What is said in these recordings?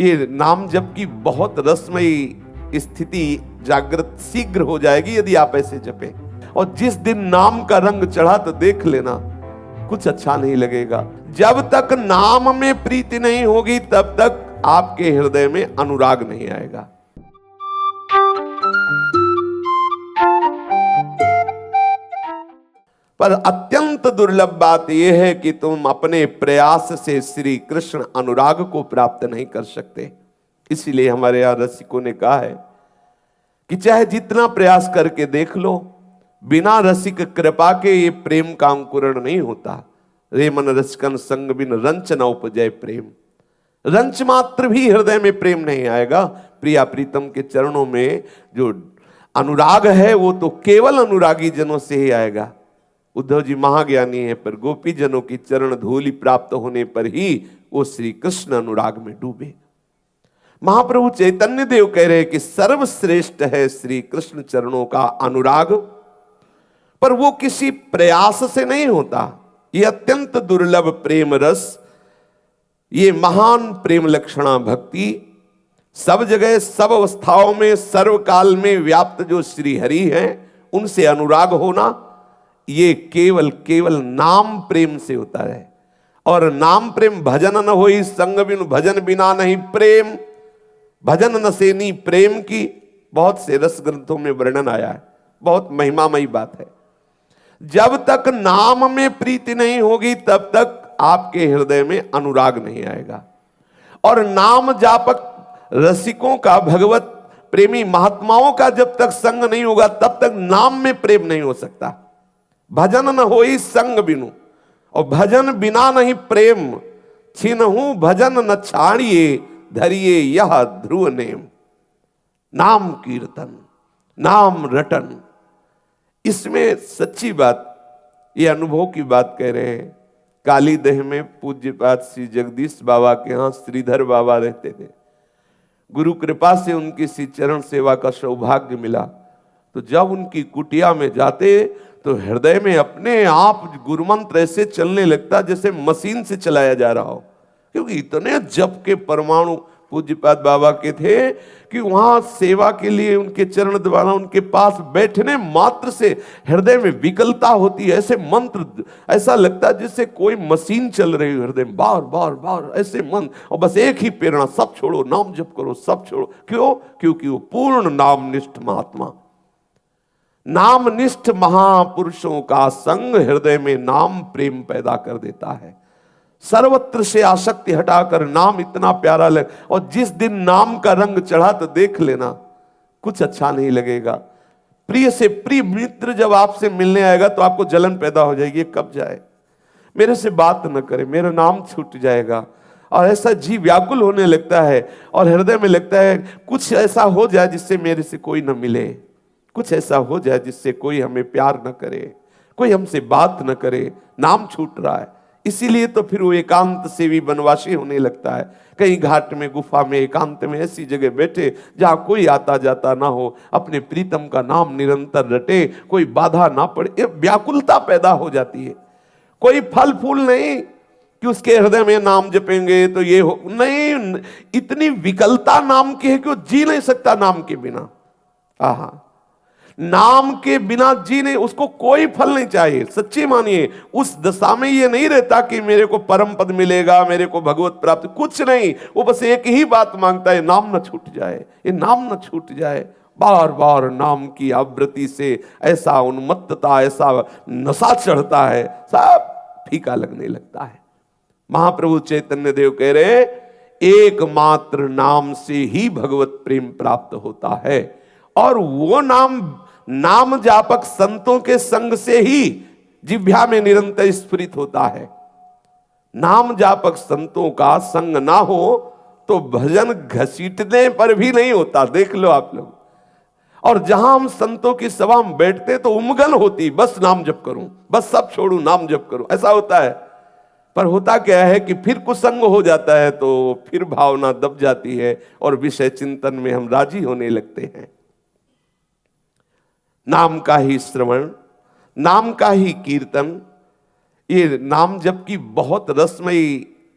ये नाम जप की बहुत रसमयी स्थिति जागृत शीघ्र हो जाएगी यदि आप ऐसे जपें। और जिस दिन नाम का रंग चढ़ा तो देख लेना कुछ अच्छा नहीं लगेगा। जब तक नाम में प्रीति नहीं होगी तब तक आपके हृदय में अनुराग नहीं आएगा। पर अत्यंत दुर्लभ बात यह है कि तुम अपने प्रयास से श्री कृष्ण अनुराग को प्राप्त नहीं कर सकते। इसीलिए हमारे यहां रसिकों ने कहा है कि चाहे जितना प्रयास करके देख लो, बिना रसिक कृपा के ये प्रेम का अंकुरण नहीं होता। रे मन रसिकन संग बिन रंच न उपजय प्रेम। रंच मात्र भी हृदय में प्रेम नहीं आएगा। प्रिया प्रीतम के चरणों में जो अनुराग है वो तो केवल अनुरागी जनों से ही आएगा। उद्धव जी महाज्ञानी है, पर गोपी जनों की चरण धूलि प्राप्त होने पर ही वो श्री कृष्ण अनुराग में डूबे। महाप्रभु चैतन्य देव कह रहे हैं कि सर्वश्रेष्ठ है श्री कृष्ण चरणों का अनुराग, पर वो किसी प्रयास से नहीं होता। ये अत्यंत दुर्लभ प्रेम रस, ये महान प्रेम लक्षणा भक्ति, सब जगह सब अवस्थाओं में सर्वकाल में व्याप्त जो श्री हरि हैं उनसे अनुराग होना, ये केवल केवल नाम प्रेम से होता है। और नाम प्रेम भजन न होई संग बिनु, भजन बिना नहीं प्रेम। भजन न सेनी प्रेम की बहुत से रस ग्रंथों में वर्णन आया है, बहुत महिमामयी बात है। जब तक नाम में प्रीति नहीं होगी तब तक आपके हृदय में अनुराग नहीं आएगा। और नाम जापक रसिकों का, भगवत प्रेमी महात्माओं का जब तक संग नहीं होगा तब तक नाम में प्रेम नहीं हो सकता। भजन न होई संग बिनु, और भजन बिना नहीं प्रेम। छिनहु भजन न छाड़िए, धरिए यह ध्रुव नेम। नाम कीर्तन, नाम रटन, इसमें सच्ची बात, ये अनुभव की बात कह रहे हैं। कालीदह में पूज्यपाद श्री जगदीश बाबा के यहाँ श्रीधर बाबा रहते थे। गुरु कृपा से उनकी श्री चरण सेवा का सौभाग्य मिला, तो जब उनकी कुटिया में जाते तो हृदय में अपने आप गुरुमंत्र ऐसे चलने लगता जैसे मशीन से चलाया जा रहा हो, क्योंकि इतने जप के परमाणु पूज्यपाद बाबा के थे कि वहां सेवा के लिए उनके चरण द्वारा उनके पास बैठने मात्र से हृदय में विकलता होती है। ऐसे मंत्र ऐसा लगता है जैसे कोई मशीन चल रही है हृदय में, बार बार बार ऐसे मंत्र, और बस एक ही प्रेरणा, सब छोड़ो नाम जप करो, सब छोड़ो। क्यों? क्योंकि वो पूर्ण नामनिष्ठ महात्मा, नामनिष्ठ महापुरुषों का संग हृदय में नाम प्रेम पैदा कर देता है। सर्वत्र से आसक्ति हटाकर नाम इतना प्यारा लग, और जिस दिन नाम का रंग चढ़ा तो देख लेना कुछ अच्छा नहीं लगेगा। प्रिय से प्रिय मित्र जब आपसे मिलने आएगा तो आपको जलन पैदा हो जाएगी, कब जाए, मेरे से बात न करे, मेरा नाम छूट जाएगा। और ऐसा जी व्याकुल होने लगता है और हृदय में लगता है कुछ ऐसा हो जाए जिससे मेरे से कोई न मिले, कुछ ऐसा हो जाए जिससे कोई हमें प्यार न करे, कोई हमसे बात न करे, नाम छूट रहा है। इसीलिए तो फिर वो एकांत सेवी बनवासी होने लगता है। कहीं घाट में, गुफा में, एकांत में ऐसी जगह बैठे जहां कोई आता जाता ना हो, अपने प्रीतम का नाम निरंतर रटे, कोई बाधा ना पड़े। ये व्याकुलता पैदा हो जाती है। कोई फल फूल नहीं कि उसके हृदय में नाम जपेंगे तो ये हो, नहीं, इतनी विकलता नाम की है कि वो जी नहीं सकता नाम के बिना। आहा, नाम के बिना जी नहीं, उसको कोई फल नहीं चाहिए। सच्ची मानिए, उस दशा में ये नहीं रहता कि मेरे को परम पद मिलेगा, मेरे को भगवत प्राप्ति, कुछ नहीं। वो बस एक ही बात मांगता है, नाम न छूट जाए, ये नाम न छूट जाए। बार बार नाम की आवृत्ति से ऐसा उन्मत्तता, ऐसा नशा चढ़ता है, सब फीका लगने लगता है। महाप्रभु चैतन्य देव कह रहे हैं, एकमात्र नाम से ही भगवत प्रेम प्राप्त होता है। और वो नाम जापक संतों के संग से ही जिह्वा में निरंतर स्फुरित होता है। नाम जापक संतों का संग ना हो तो भजन घसीटने पर भी नहीं होता, देख लो आप लोग। और जहां हम संतों की सभा में बैठते तो उमगन होती, बस नाम जप करूं, बस सब छोड़ू, नाम जप करूं, ऐसा होता है। पर होता क्या है कि फिर कुसंग हो जाता है तो फिर भावना दब जाती है और विषय चिंतन में हम राजी होने लगते हैं। नाम का ही श्रवण, नाम का ही कीर्तन, ये नाम जप की बहुत रसमयी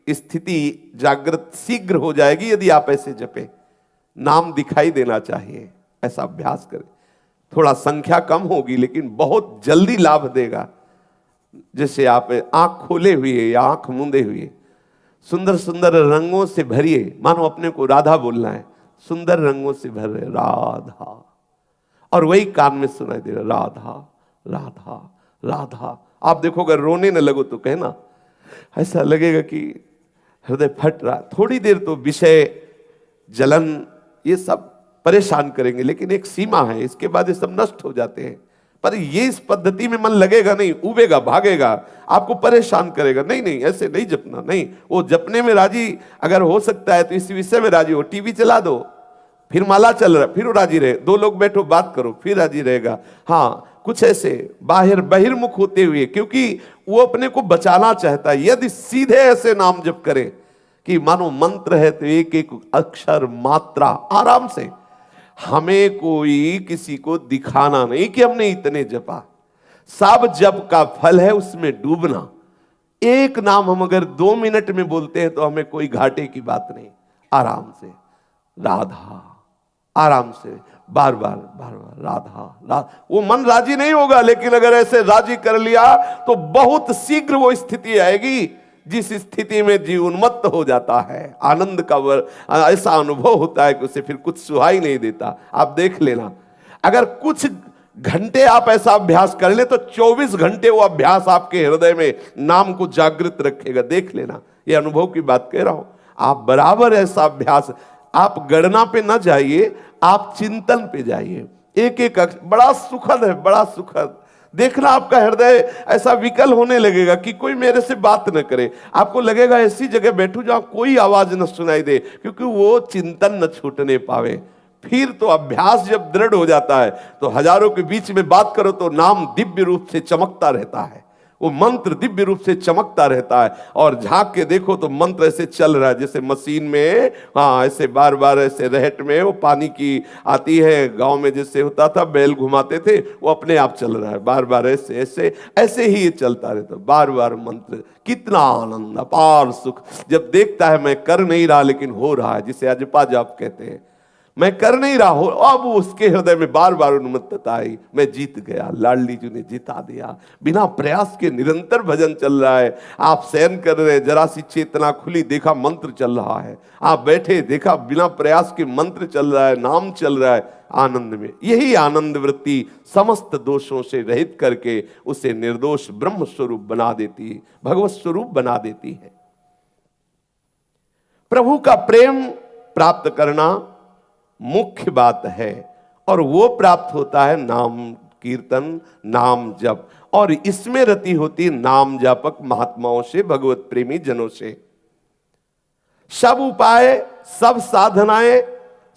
स्थिति जागृत शीघ्र हो जाएगी यदि आप ऐसे जपे। नाम दिखाई देना चाहिए, ऐसा अभ्यास करें। थोड़ा संख्या कम होगी लेकिन बहुत जल्दी लाभ देगा। जैसे आप आंख खोले हुए या आंख मूंदे हुए सुंदर सुंदर रंगों से भरिए, मानो अपने को राधा बोलना है, सुंदर रंगों से भर रहे राधा, और वही कान में सुनाई दे रहा राधा राधा राधा। आप देखो अगर रोने न लगो तो कहना, ऐसा लगेगा कि हृदय फट रहा। थोड़ी देर तो विषय जलन ये सब परेशान करेंगे, लेकिन एक सीमा है, इसके बाद ये सब नष्ट हो जाते हैं। पर ये इस पद्धति में मन लगेगा नहीं, उबेगा, भागेगा, आपको परेशान करेगा। नहीं नहीं, ऐसे नहीं जपना, नहीं। वो जपने में राजी अगर हो सकता है तो इस विषय में राजी हो। टीवी चला दो, फिर माला चल रहा, फिर वो राजी रहे। दो लोग बैठो बात करो, फिर राजी रहेगा। हाँ, कुछ ऐसे बाहर बहिर्मुख होते हुए, क्योंकि वो अपने को बचाना चाहता है। यदि सीधे ऐसे नाम जप करें कि मानो मंत्र है तो एक एक अक्षर मात्रा आराम से, हमें कोई किसी को दिखाना नहीं कि हमने इतने जपा। सब जप का फल है उसमें डूबना। एक नाम हम अगर 2 मिनट में बोलते हैं तो हमें कोई घाटे की बात नहीं। आराम से राधा, आराम से बार बार बार बार राधा राधा। वो मन राजी नहीं होगा, लेकिन अगर ऐसे राजी कर लिया तो बहुत शीघ्र वो स्थिति आएगी जिस स्थिति में जीव उन्मत्त हो जाता है। आनंद का ऐसा अनुभव होता है कि उसे फिर कुछ सुहाई नहीं देता। आप देख लेना, अगर कुछ घंटे आप ऐसा अभ्यास कर ले तो 24 घंटे वो अभ्यास आपके हृदय में नाम को जागृत रखेगा। देख लेना, ये अनुभव की बात कह रहा हूं। आप बराबर ऐसा अभ्यास, आप गणना पे न जाइए, आप चिंतन पे जाइए। एक एक बड़ा सुखद है, बड़ा सुखद। देखना आपका हृदय ऐसा विकल होने लगेगा कि कोई मेरे से बात न करे। आपको लगेगा ऐसी जगह बैठूं जहां कोई आवाज न सुनाई दे, क्योंकि वो चिंतन न छूटने पावे। फिर तो अभ्यास जब दृढ़ हो जाता है तो हजारों के बीच में बात करो तो नाम दिव्य रूप से चमकता रहता है। वो मंत्र दिव्य रूप से चमकता रहता है, और झांक के देखो तो मंत्र ऐसे चल रहा है जैसे मशीन में। हाँ, ऐसे बार बार ऐसे रहट में वो पानी की आती है, गांव में जैसे होता था बैल घुमाते थे, वो अपने आप चल रहा है बार बार ऐसे ऐसे ऐसे ही ये चलता रहता, बार बार मंत्र। कितना आनंद, अपार सुख जब देखता है मैं कर नहीं रहा लेकिन हो रहा है, जिसे अजपा जाप कहते हैं। मैं कर नहीं रहा हूं, अब उसके हृदय में बार बार उन्मत्तता आई, मैं जीत गया, लाडली जी ने जिता दिया। बिना प्रयास के निरंतर भजन चल रहा है। आप शयन कर रहे, जरा सी चेतना खुली, देखा मंत्र चल रहा है। आप बैठे, देखा बिना प्रयास के मंत्र चल रहा है, नाम चल रहा है, आनंद में। यही आनंद वृत्ति समस्त दोषों से रहित करके उसे निर्दोष ब्रह्म स्वरूप बना देती है, भगवत स्वरूप बना देती है। प्रभु का प्रेम प्राप्त करना मुख्य बात है, और वो प्राप्त होता है नाम कीर्तन, नाम जप, और इसमें रति होती नाम जापक महात्माओं से, भगवत प्रेमी जनों से। सब उपाय, सब साधनाएं,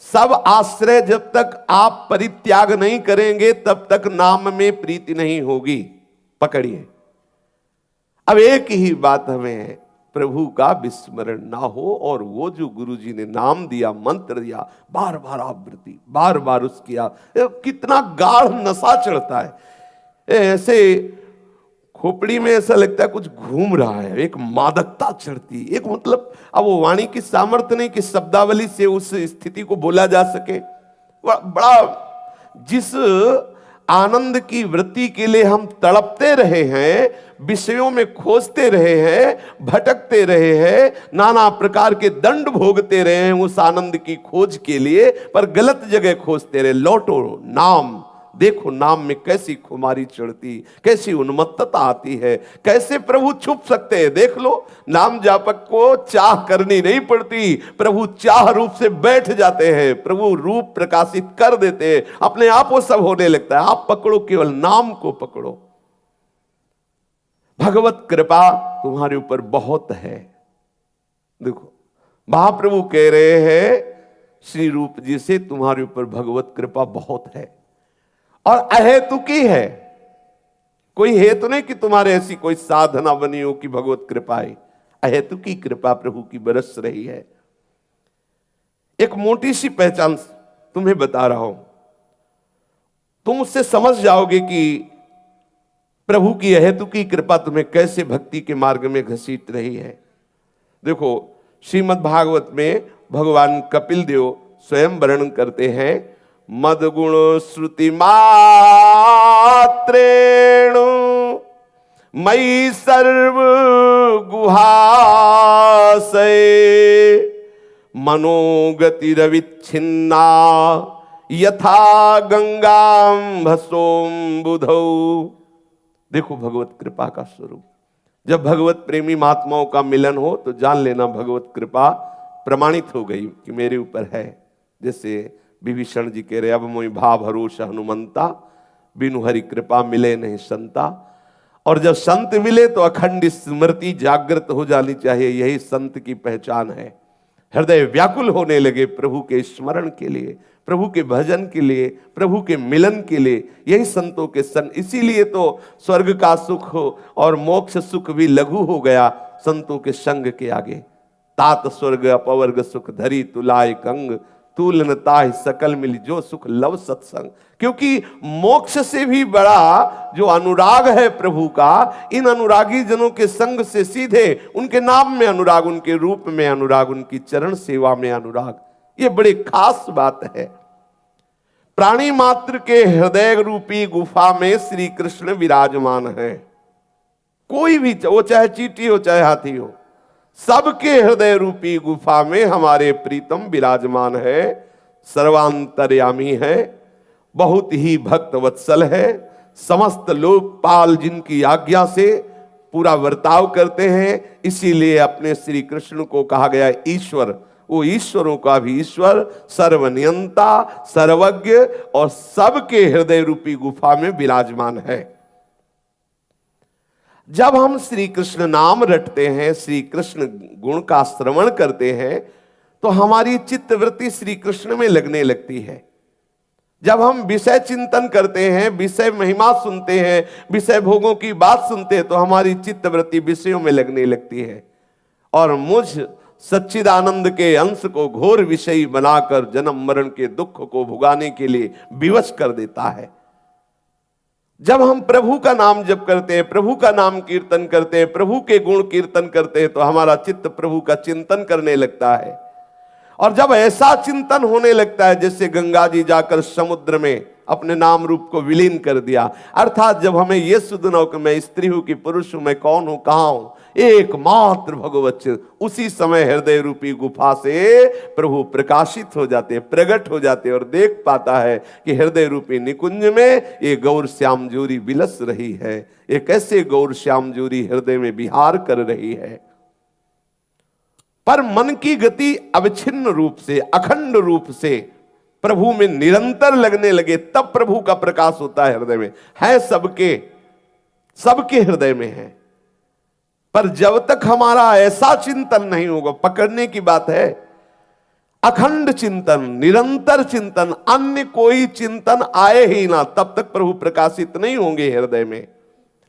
सब आश्रय जब तक आप परित्याग नहीं करेंगे तब तक नाम में प्रीति नहीं होगी। पकड़िए, अब एक ही बात हमें है, प्रभु का विस्मरण ना हो, और वो जो गुरु जी ने नाम दिया, मंत्र दिया, बार बार आवृत्ति, बार बार उसकी कितना गाढ़ नशा चढ़ता है। ऐसे खोपड़ी में ऐसा लगता है कुछ घूम रहा है, एक मादकता चढ़ती, एक मतलब अब वो वाणी की सामर्थ्य नहीं कि शब्दावली से उस स्थिति को बोला जा सके। बड़ा जिस आनंद की वृत्ति के लिए हम तड़पते रहे हैं, विषयों में खोजते रहे हैं, भटकते रहे हैं, नाना प्रकार के दंड भोगते रहे हैं उस आनंद की खोज के लिए, पर गलत जगह खोजते रहे। लौटो, नाम देखो, नाम में कैसी खुमारी चढ़ती, कैसी उन्मत्तता आती है, कैसे प्रभु छुप सकते हैं। देख लो, नाम जापक को चाह करनी नहीं पड़ती, प्रभु चाह रूप से बैठ जाते हैं, प्रभु रूप प्रकाशित कर देते हैं, अपने आप वो सब होने लगता है। आप पकड़ो, केवल नाम को पकड़ो। भगवत कृपा तुम्हारे ऊपर बहुत है। देखो, महाप्रभु कह रहे हैं श्री रूप जी से, तुम्हारे ऊपर भगवत कृपा बहुत है, और अहेतुकी है। कोई हेतु नहीं कि तुम्हारे ऐसी कोई साधना बनी हो कि भगवत कृपा है। अहेतुकी कृपा प्रभु की बरस रही है। एक मोटी सी पहचान तुम्हें बता रहा हूं, तुम उससे समझ जाओगे कि प्रभु की अहेतुकी कृपा तुम्हें कैसे भक्ति के मार्ग में घसीट रही है। देखो श्रीमद् भागवत में भगवान कपिल देव स्वयं वर्णन करते हैं, मदगुण श्रुति मात्रेण मयि सर्व गुहाशय मनोगतिरविच्छिन्ना यथा गंगाम भसोम बुधौ। देखो भगवत कृपा का स्वरूप, जब भगवत प्रेमी महात्माओं का मिलन हो तो जान लेना भगवत कृपा प्रमाणित हो गई कि मेरे ऊपर है। जैसे विभीषण जी कह रहे, अब मोहि भाव भरोसा हनुमंता, बिनु हरि कृपा मिले नहीं संता। और जब संत मिले तो अखंड स्मृति जागृत हो जानी चाहिए, यही संत की पहचान है। हृदय व्याकुल होने लगे प्रभु के स्मरण के लिए, प्रभु के भजन के लिए, प्रभु के मिलन के लिए, यही संतों के संग। इसीलिए तो स्वर्ग का सुख और मोक्ष सुख भी लघु हो गया संतों के संग के आगे। तात स्वर्ग अपवर्ग सुख धरी तुलाय कंग, तुलन ताहि सकल मिली जो सुख लव सत्संग। क्योंकि मोक्ष से भी बड़ा जो अनुराग है प्रभु का, इन अनुरागी जनों के संग से सीधे उनके नाम में अनुराग, उनके रूप में अनुराग, उनकी चरण सेवा में अनुराग, ये बड़ी खास बात है। प्राणी मात्र के हृदय रूपी गुफा में श्री कृष्ण विराजमान है। कोई भी, वो चाहे चींटी हो चाहे हाथी हो, सबके हृदय रूपी गुफा में हमारे प्रीतम विराजमान है। सर्वांतर्यामी है, बहुत ही भक्त वत्सल है। समस्त लोकपाल जिनकी आज्ञा से पूरा वर्ताव करते हैं, इसीलिए अपने श्री कृष्ण को कहा गया ईश्वर। वो ईश्वरों का भी ईश्वर, सर्वनियंता, सर्वज्ञ और सबके हृदय रूपी गुफा में विराजमान है। जब हम श्री कृष्ण नाम रटते हैं, श्री कृष्ण गुण का श्रवण करते हैं, तो हमारी चित्तवृत्ति श्री कृष्ण में लगने लगती है। जब हम विषय चिंतन करते हैं, विषय महिमा सुनते हैं, विषय भोगों की बात सुनते हैं, तो हमारी चित्तवृत्ति विषयों में लगने लगती है और मुझ सच्चिदानंद के अंश को घोर विषयी बनाकर जन्म मरण के दुख को भुगाने के लिए विवश कर देता है। जब हम प्रभु का नाम जप करते हैं, प्रभु का नाम कीर्तन करते हैं, प्रभु के गुण कीर्तन करते हैं, तो हमारा चित्त प्रभु का चिंतन करने लगता है। और जब ऐसा चिंतन होने लगता है जैसे गंगा जी जाकर समुद्र में अपने नाम रूप को विलीन कर दिया, अर्थात जब हमें यह सुधना हो कि मैं स्त्री हूं कि पुरुष हूं, मैं कौन हूं, कहां हूं, एकमात्र भगवत चिंतन, उसी समय हृदय रूपी गुफा से प्रभु प्रकाशित हो जाते, प्रकट हो जाते और देख पाता है कि हृदय रूपी निकुंज में ये गौर श्याम जोरी विलस रही है। ये कैसे गौर श्याम जोरी हृदय में विहार कर रही है। पर मन की गति अविच्छिन्न रूप से, अखंड रूप से प्रभु में निरंतर लगने लगे, तब प्रभु का प्रकाश होता है हृदय में। है सबके हृदय में है, पर जब तक हमारा ऐसा चिंतन नहीं होगा, पकड़ने की बात है, अखंड चिंतन, निरंतर चिंतन, अन्य कोई चिंतन आए ही ना, तब तक प्रभु प्रकाशित नहीं होंगे हृदय में,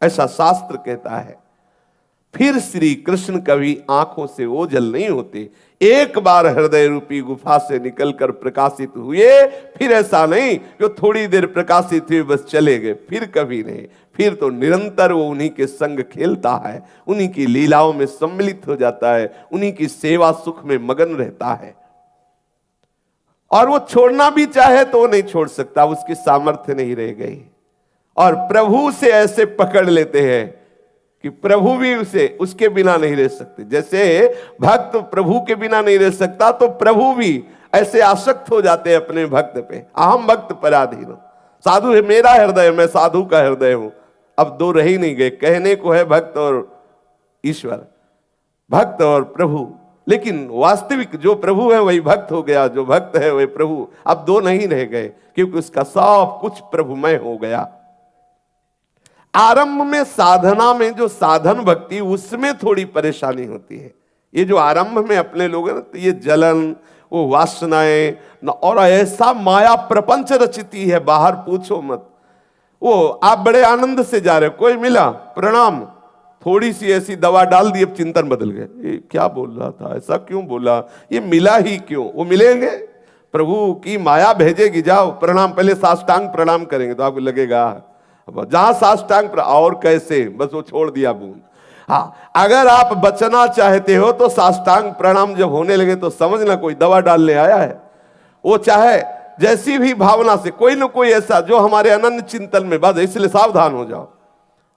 ऐसा शास्त्र कहता है। फिर श्री कृष्ण कभी आंखों से ओझल नहीं होते। एक बार हृदय रूपी गुफा से निकलकर प्रकाशित हुए, फिर ऐसा नहीं कि थोड़ी देर प्रकाशित हुए बस चले गए, फिर कभी नहीं। फिर तो निरंतर वो उन्हीं के संग खेलता है, उन्हीं की लीलाओं में सम्मिलित हो जाता है, उन्हीं की सेवा सुख में मगन रहता है। और वो छोड़ना भी चाहे तो नहीं छोड़ सकता, उसकी सामर्थ्य नहीं रह गई। और प्रभु से ऐसे पकड़ लेते हैं कि प्रभु भी उसके बिना नहीं रह सकते। जैसे भक्त प्रभु के बिना नहीं रह सकता, तो प्रभु भी ऐसे आसक्त हो जाते हैं अपने भक्त पे। अहम भक्त पराधीन, साधु है मेरा हृदय, मैं साधु का हृदय हूं। अब दो रह ही नहीं गए, कहने को है भक्त और ईश्वर, भक्त और प्रभु, लेकिन वास्तविक जो प्रभु है वही भक्त हो गया, जो भक्त है वही प्रभु। अब दो नहीं रह गए, क्योंकि उसका सब कुछ प्रभुमय हो गया। आरंभ में साधना में जो साधन भक्ति, उसमें थोड़ी परेशानी होती है। ये जो आरंभ में अपने लोग हैं ना, तो ये जलन, वो वासनाएं और ऐसा माया प्रपंच रचती है, बाहर पूछो मत। वो आप बड़े आनंद से जा रहे हो, कोई मिला प्रणाम, थोड़ी सी ऐसी दवा डाल दी, अब चिंतन बदल गए, ये क्या बोल रहा था, ऐसा क्यों बोला, ये मिला ही क्यों। वो मिलेंगे, प्रभु की माया भेजेगी, जाओ प्रणाम, पहले साष्टांग प्रणाम करेंगे तो आपको लगेगा जहां साष्टांग और कैसे, बस वो छोड़ दिया बूंद। हाँ, अगर आप बचना चाहते हो तो साष्टांग प्रणाम जब होने लगे तो समझना कोई दवा डालने आया है। वो चाहे जैसी भी भावना से कोई न कोई ऐसा जो हमारे अनन्य चिंतन में बस, इसलिए सावधान हो जाओ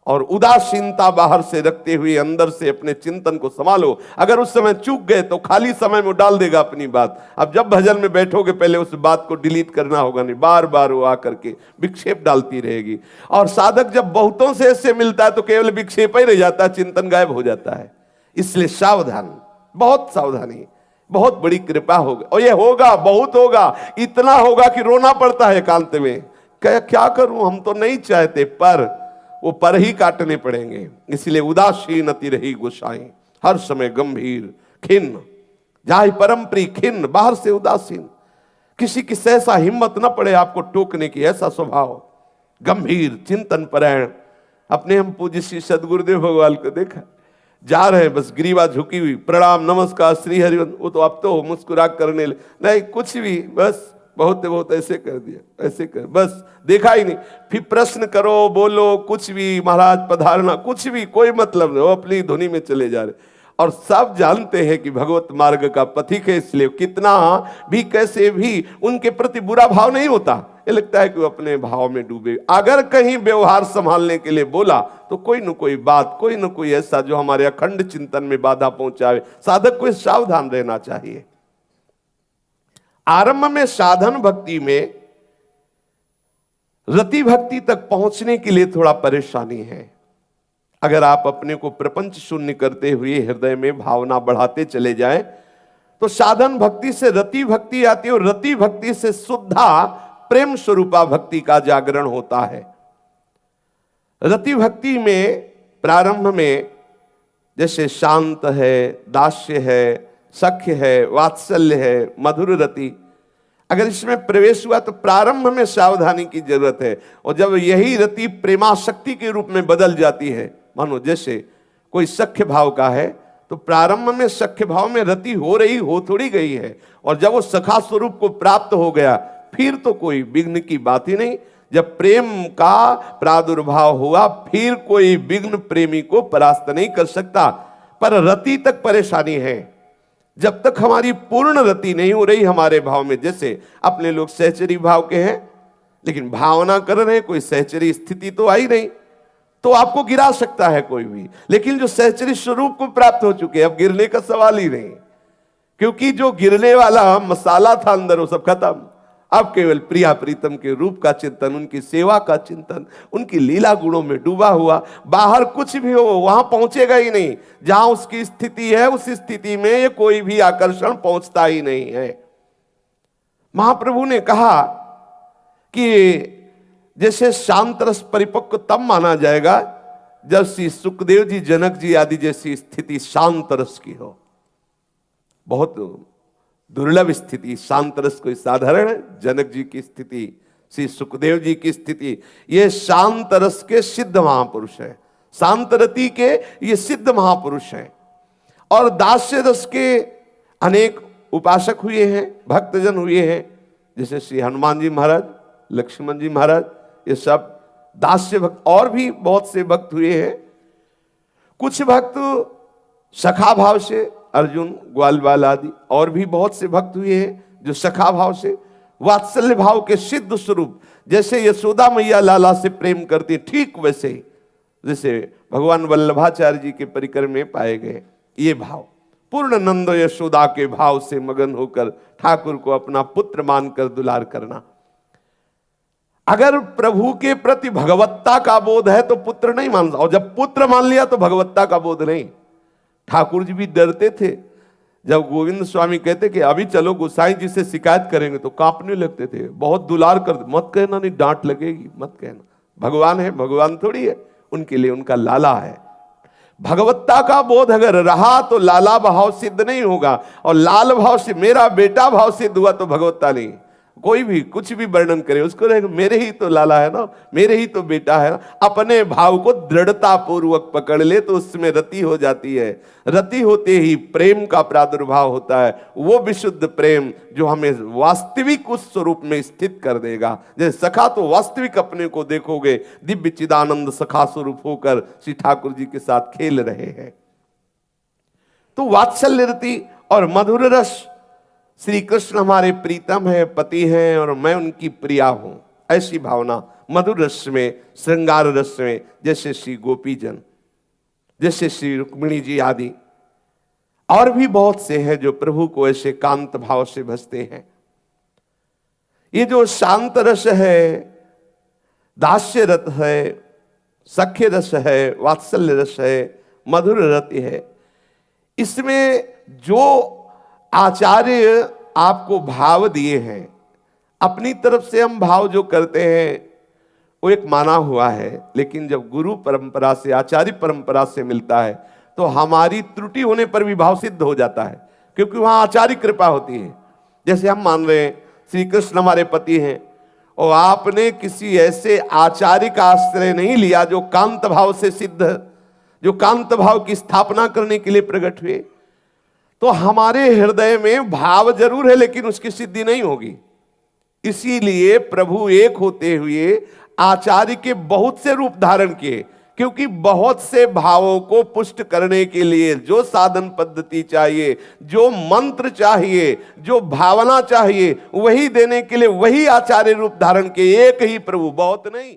और उदासीनता बाहर से रखते हुए अंदर से अपने चिंतन को संभालो। अगर उस समय चूक गए तो खाली समय में डाल देगा अपनी बात। अब जब भजन में बैठोगे पहले उस बात को डिलीट करना होगा, नहीं बार बार वो आकर के विक्षेप डालती रहेगी। और साधक जब बहुतों से ऐसे मिलता है तो केवल विक्षेप ही रह जाता है, चिंतन गायब हो जाता है। इसलिए सावधान, बहुत सावधानी, बहुत बड़ी कृपा होगा। और ये होगा, बहुत होगा, इतना होगा कि रोना पड़ता है एकांत में, क्या करूं, हम तो नहीं चाहते, पर वो पर ही काटने पड़ेंगे। इसलिए उदासीन अति रही गोसाई, हर समय गंभीर खिन्न, जाहि परम प्रिय खिन्न, बाहर से उदासीन, किसी की सहसा हिम्मत न पड़े आपको टोकने की, ऐसा स्वभाव, गंभीर चिंतन परायण। अपने हम पूज्य श्री सदगुरुदेव भगवान को देखा, जा रहे हैं बस ग्रीवा झुकी हुई, प्रणाम नमस्कार श्री हरिवंश, वो तो अब तो मुस्कुरा करने नहीं कुछ भी, बस बहुत ऐसे कर दिया, ऐसे कर, बस देखा ही नहीं। फिर प्रश्न करो, बोलो कुछ भी, महाराज पधारना, कुछ भी, कोई मतलब नहीं, वो अपनी धुनी में चले जा रहे। और सब जानते हैं कि भगवत मार्ग का पथिक है, इसलिए कितना भी कैसे भी उनके प्रति बुरा भाव नहीं होता। ये लगता है कि वो अपने भाव में डूबे। अगर कहीं व्यवहार संभालने के लिए बोला तो कोई न कोई बात, कोई न कोई ऐसा जो हमारे अखंड चिंतन में बाधा पहुंचावे। साधक को सावधान रहना चाहिए। आरंभ में साधन भक्ति में रति भक्ति तक पहुंचने के लिए थोड़ा परेशानी है। अगर आप अपने को प्रपंच शून्य करते हुए हृदय में भावना बढ़ाते चले जाएं तो साधन भक्ति से रति भक्ति आती है और रति भक्ति से शुद्धा प्रेम स्वरूपा भक्ति का जागरण होता है। रति भक्ति में प्रारंभ में जैसे शांत है, दास्य है, सख्य है, वात्सल्य है, मधुर रति, अगर इसमें प्रवेश हुआ तो प्रारंभ में सावधानी की जरूरत है। और जब यही रति प्रेमाशक्ति के रूप में बदल जाती है, मानो जैसे कोई सख्य भाव का है तो प्रारंभ में सख्य भाव में रति हो थोड़ी गई है, और जब वो सखा स्वरूप को प्राप्त हो गया फिर तो कोई विघ्न की बात ही नहीं। जब प्रेम का प्रादुर्भाव हुआ फिर कोई विघ्न प्रेमी को परास्त नहीं कर सकता। पर रति तक परेशानी है, जब तक हमारी पूर्ण रति नहीं हो रही हमारे भाव में। जैसे अपने लोग सहचरी भाव के हैं लेकिन भावना कर रहे हैं, कोई सहचरी स्थिति तो आई नहीं, तो आपको गिरा सकता है कोई भी। लेकिन जो सहचरी स्वरूप को प्राप्त हो चुके, अब गिरने का सवाल ही नहीं, क्योंकि जो गिरने वाला मसाला था अंदर वो सब खत्म। अब केवल प्रिया प्रीतम के रूप का चिंतन, उनकी सेवा का चिंतन, उनकी लीला गुणों में डूबा हुआ, बाहर कुछ भी हो वहां पहुंचेगा ही नहीं। जहां उसकी स्थिति है उस स्थिति में ये कोई भी आकर्षण पहुंचता ही नहीं है। महाप्रभु ने कहा कि जैसे शांत रस परिपक्व तब माना जाएगा जब श्री सुखदेव जी, जनक जी आदि जैसी स्थिति शांत रस की हो। बहुत दुर्लभ स्थिति, शांत रस कोई साधारण है। जनक जी की स्थिति, श्री सुखदेव जी की स्थिति, ये शांत रस के सिद्ध महापुरुष है, शांत रति के ये सिद्ध महापुरुष हैं। और दास्य रस के अनेक उपासक हुए हैं, भक्तजन हुए हैं, जैसे श्री हनुमान जी महाराज, लक्ष्मण जी महाराज, ये सब दास्य भक्त। और भी बहुत से भक्त हुए हैं। कुछ भक्त सखा भाव से, अर्जुन, ग्वालवाल आदि, और भी बहुत से भक्त हुए हैं जो सखा भाव से, वात्सल्य भाव के सिद्ध स्वरूप, जैसे यशोदा मैया लाला से प्रेम करती, ठीक वैसे ही जैसे भगवान वल्लभाचार्य जी के परिकर में पाए गए ये भाव। पूर्ण नंद यशोदा के भाव से मगन होकर ठाकुर को अपना पुत्र मानकर दुलार करना। अगर प्रभु के प्रति भगवत्ता का बोध है तो पुत्र नहीं मान, और जब पुत्र मान लिया तो भगवत्ता का बोध नहीं। ठाकुर जी भी डरते थे जब गोविंद स्वामी कहते कि अभी चलो गोसाई जी से शिकायत करेंगे, तो कांपने लगते थे। बहुत दुलार कर, मत कहना, नहीं डांट लगेगी, मत कहना। भगवान है, भगवान थोड़ी है, उनके लिए उनका लाला है। भगवत्ता का बोध अगर रहा तो लाला भाव सिद्ध नहीं होगा, और लाल भाव से मेरा बेटा भाव सिद्ध हुआ तो भगवत्ता नहीं। कोई भी कुछ भी वर्णन करे उसको रहेगा मेरे ही तो लाला है ना, मेरे ही तो बेटा है ना। अपने भाव को दृढ़ता पूर्वक पकड़ ले तो उसमें रति हो जाती है। रति होते ही प्रेम का प्रादुर्भाव होता है, वो विशुद्ध प्रेम जो हमें वास्तविक उस स्वरूप में स्थित कर देगा। जैसे सखा तो वास्तविक अपने को देखोगे दिव्य चिदानंद सखा स्वरूप होकर श्री ठाकुर जी के साथ खेल रहे हैं। तो वात्सल्य रति और मधुर रस, श्री कृष्ण हमारे प्रीतम है, पति हैं और मैं उनकी प्रिया हूं, ऐसी भावना मधुर रस में, श्रृंगार रस में, जैसे श्री गोपीजन, जैसे श्री रुक्मिणी जी आदि और भी बहुत से हैं जो प्रभु को ऐसे कांत भाव से भजते हैं। ये जो शांत रस है, दास्य रस है, सख्य रस है, वात्सल्य रस है, मधुर रति है, इसमें जो आचार्य आपको भाव दिए हैं, अपनी तरफ से हम भाव जो करते हैं वो एक माना हुआ है, लेकिन जब गुरु परंपरा से, आचार्य परंपरा से मिलता है तो हमारी त्रुटि होने पर भी भाव सिद्ध हो जाता है, क्योंकि वहां आचार्य कृपा होती है। जैसे हम मान रहे हैं श्री कृष्ण हमारे पति हैं और आपने किसी ऐसे आचार्य का आश्रय नहीं लिया जो कांत भाव से सिद्ध, जो कांत भाव की स्थापना करने के लिए प्रकट हुए, तो हमारे हृदय में भाव जरूर है लेकिन उसकी सिद्धि नहीं होगी। इसीलिए प्रभु एक होते हुए आचार्य के बहुत से रूप धारण किए, क्योंकि बहुत से भावों को पुष्ट करने के लिए जो साधन पद्धति चाहिए, जो मंत्र चाहिए, जो भावना चाहिए, वही देने के लिए वही आचार्य रूप धारण किए। एक ही प्रभु, बहुत नहीं।